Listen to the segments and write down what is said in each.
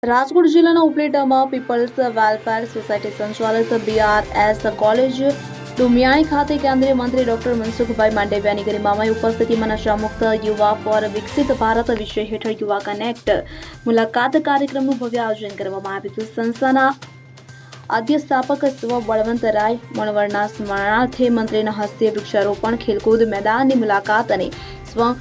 રાજકોટ જિલ્લાના ઉપલેટામાં people's welfare society સંચાલિત BRS college Dumiyani ખાતે કેન્દ્રીય મંત્રી ડોક્ટર મનસુખભાઈ માંડવિયાની ગરિમામય ઉપસ્થિતિમાં નશામુક્ત યુવા ફોર વિકસિત ભારત વિષય હેઠળ યુવા કનેક્ટ મુલાકાત કાર્યક્રમનું ભવ્ય આયોજન કરવામાં આવ્યું હતું. સંસ્થાના આદ્ય સ્થાપક સ્વ બળવંતરાય મણવરના સ્મરણાર્થે મંત્રીના હસ્તે વૃક્ષારોપણ, ખેલકૂદ મેદાનની મુલાકાત અને સ્વ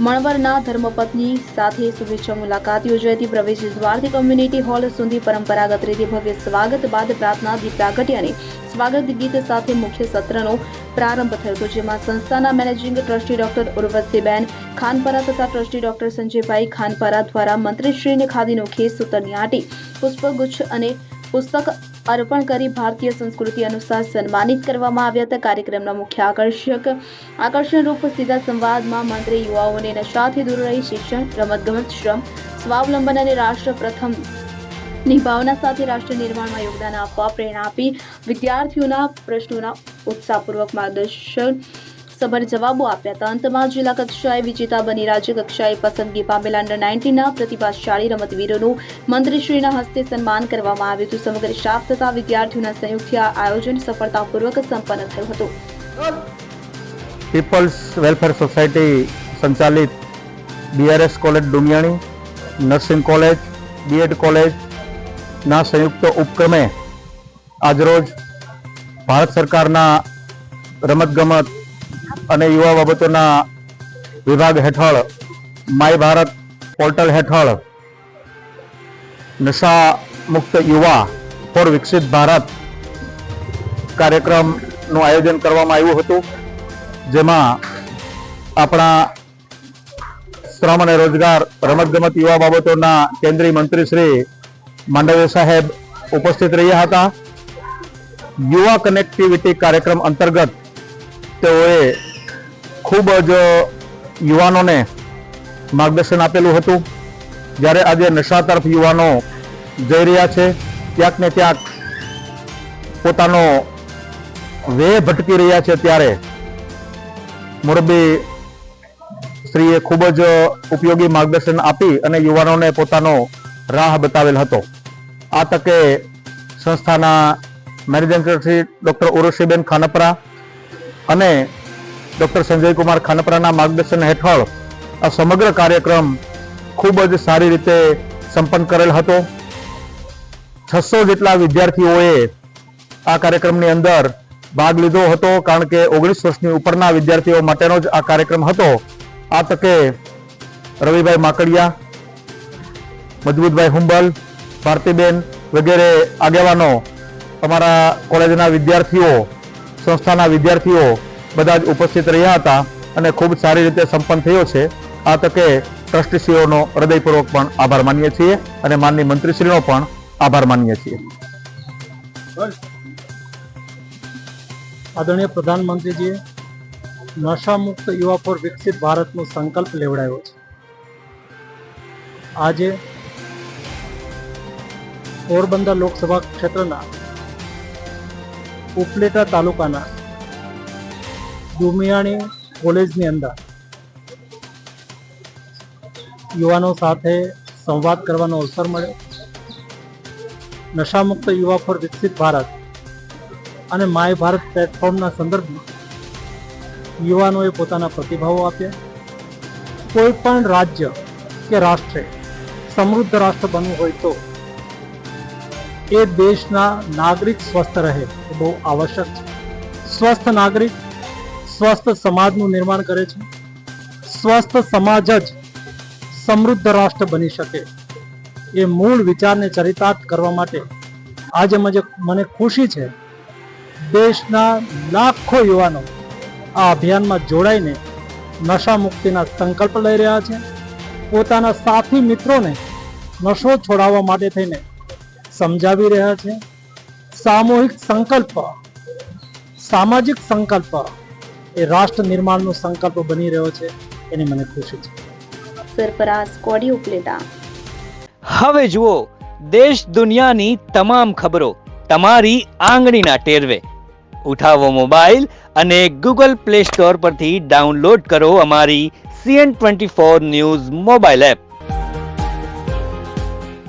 મણવરના ધર્મપત્ની સાથે શુભેચ્છા મુલાકાત યોજાઈ હતી. પ્રવેશ દ્વારથી કોમ્યુનિટી હોલ સુધી પરંપરાગત રીતે ભવ્ય સ્વાગત બાદ પ્રાર્થના, દીપ પ્રાગટ્ય અને સ્વાગત ગીત સાથે મુખ્ય સત્રનો પ્રારંભ થયો હતો, જેમાં સંસ્થાના મેનેજિંગ ટ્રસ્ટી ડોક્ટર ઉર્વશીબેન ખાનપરા તથા ટ્રસ્ટી ડોક્ટર સંજયભાઈ ખાનપરા દ્વારા મંત્રીશ્રીને ખાદીનો ખેસ, સૂતરની આંટી, પુષ્પગુચ્છ અને પુસ્તક અર્પણ કરી ભારતીય સંસ્કૃતિ અનુસાર સન્માનિત કરવામાં આવ્યા હતા. કાર્યક્રમના મુખ્ય આકર્ષણરૂપ સીધા સંવાદમાં મંત્રી યુવાઓને નશાથી દૂર રહી શિક્ષણ, રમતગમત, શ્રમ, સ્વાવલંબન અને રાષ્ટ્ર પ્રથમની ભાવના સાથે રાષ્ટ્ર નિર્માણમાં યોગદાન આપવા પ્રેરણા આપી વિદ્યાર્થીઓના પ્રશ્નોના ઉત્સાહપૂર્વક માર્ગદર્શન સભર જવાબો આપ્યા હતા. અંતમાં જિલ્લા કક્ષાએ વિજેતા બની રાજ્ય કક્ષાએ પસંદગી પામેલા અંડર-19ના પ્રતિભાશાળી રમતવીરોનું મંત્રીશ્રીના હસ્તે સન્માન કરવામાં આવ્યું હતું. સમગ્ર સ્ટાફ તથા વિદ્યાર્થીઓના સંયુક્તથી આ આયોજન સફળતાપૂર્વક સંપન્ન થયું હતું. પીપલ્સ વેલફેર સોસાયટી સંચાલિત BRS college Dumiyani, nursing college, BEd કોલેજના સંયુક્ત ઉપક્રમે આજરોજ ભારત સરકારના રમતગમત અને યુવા બાબતોના વિભાગ હેઠળ માય ભારત પોર્ટલ હેઠળ નશા મુક્ત યુવા ફોર વિકસિત ભારત કાર્યક્રમનું આયોજન કરવામાં આવ્યું હતું, જેમાં આપણા શ્રમ અને રોજગાર, રમતગમત, યુવા બાબતોના કેન્દ્રીય મંત્રી શ્રી માંડવિયા સાહેબ ઉપસ્થિત રહ્યા હતા. યુવા કનેક્ટિવિટી કાર્યક્રમ અંતર્ગત તેઓએ ખૂબ જ યુવાનોને માર્ગદર્શન આપેલું હતું. જ્યારે આજે નશા તરફ યુવાનો જઈ રહ્યા છે, ક્યાંક ને ક્યાંક પોતાનો વેહ ભટકી રહ્યા છે, ત્યારે મુરબ્બી શ્રીએ ખૂબ જ ઉપયોગી માર્ગદર્શન આપી અને યુવાનોને પોતાનો રાહ બતાવેલ હતો. આ તકે સંસ્થાના મેનેજિંગ ટ્રસ્ટી ડોક્ટર ઉર્વશીબેન ખાનપરા અને ડોક્ટર સંજયકુમાર ખાનપરાના માર્ગદર્શન હેઠળ આ સમગ્ર કાર્યક્રમ ખૂબ જ સારી રીતે સંપન્ન કરેલ હતો. 600 જેટલા વિદ્યાર્થીઓએ આ કાર્યક્રમની અંદર ભાગ લીધો હતો, કારણ કે 19 વર્ષની ઉપરના વિદ્યાર્થીઓ માટેનો જ આ કાર્યક્રમ હતો. આ તકે રવિભાઈ માકડિયા, મજબૂતભાઈ હુંબલ, ભારતીબેન વગેરે આગેવાનો, અમારા કોલેજના વિદ્યાર્થીઓ, સંસ્થાના વિદ્યાર્થીઓ બધા જ ઉપસ્થિત રહ્યા હતા અને ખૂબ સારી રીતે સંપન્ન થયો છે. આ તકે ટ્રસ્ટીશ્રીઓનો હૃદયપૂર્વક પણ આભાર માનીએ છીએ અને માનનીય મંત્રીશ્રીનો પણ આભાર માનીએ છીએ. આદરણીય પ્રધાનમંત્રીજીએ નશા મુક્ત યુવા ફોર વિકસિત ભારતનો સંકલ્પ લેવડાવ્યો છે. આજે પોરબંદર લોકસભા ક્ષેત્રના ઉપલેટા તાલુકાના ડુમિયાણી કોલેજની અંદર યુવાનો સાથે સંવાદ કરવાનો અવસર મળ્યો. નશામુક્ત યુવા ફોર વિકસિત ભારત અને માય ભારત પ્લેટફોર્મના સંદર્ભમાં યુવાનોએ પોતાના પ્રતિભાવો આપ્યા. કોઈ પણ રાજ્ય કે રાષ્ટ્રે સમૃદ્ધ રાષ્ટ્ર બનવું હોય તો એ દેશના નાગરિક સ્વસ્થ રહે એ બહુ આવશ્યક છે. સ્વસ્થ નાગરિક સ્વસ્થ સમાજનું નિર્માણ કરે છે. સ્વસ્થ સમાજ જ સમૃદ્ધ રાષ્ટ્ર બની શકે. એ મૂળ વિચારને ચરિતાર્થ કરવા માટે આજે મને ખુશી છે, દેશના લાખો યુવાનો આ અભિયાનમાં જોડાઈને નશા મુક્તિના સંકલ્પ લઈ રહ્યા છે. પોતાના સાથી મિત્રોને નશો છોડાવવા માટે થઈને સમજાવી રહ્યા છે. સામૂહિક સંકલ્પ, સામાજિક સંકલ્પ એ રાષ્ટ્ર નિર્માણનો સંકલ્પ બની રહ્યો છે, એની મને ખુશી છે. સરફરાઝ કોડી, ઉપલેટા. હવે જુઓ દેશ દુનિયાની તમામ ખબરો તમારી આંગળીના ટેરવે. ઉઠાવો મોબાઈલ અને ગૂગલ પ્લે સ્ટોર પરથી ડાઉનલોડ કરો અમારી CN24 ન્યૂઝ મોબાઈલ એપ.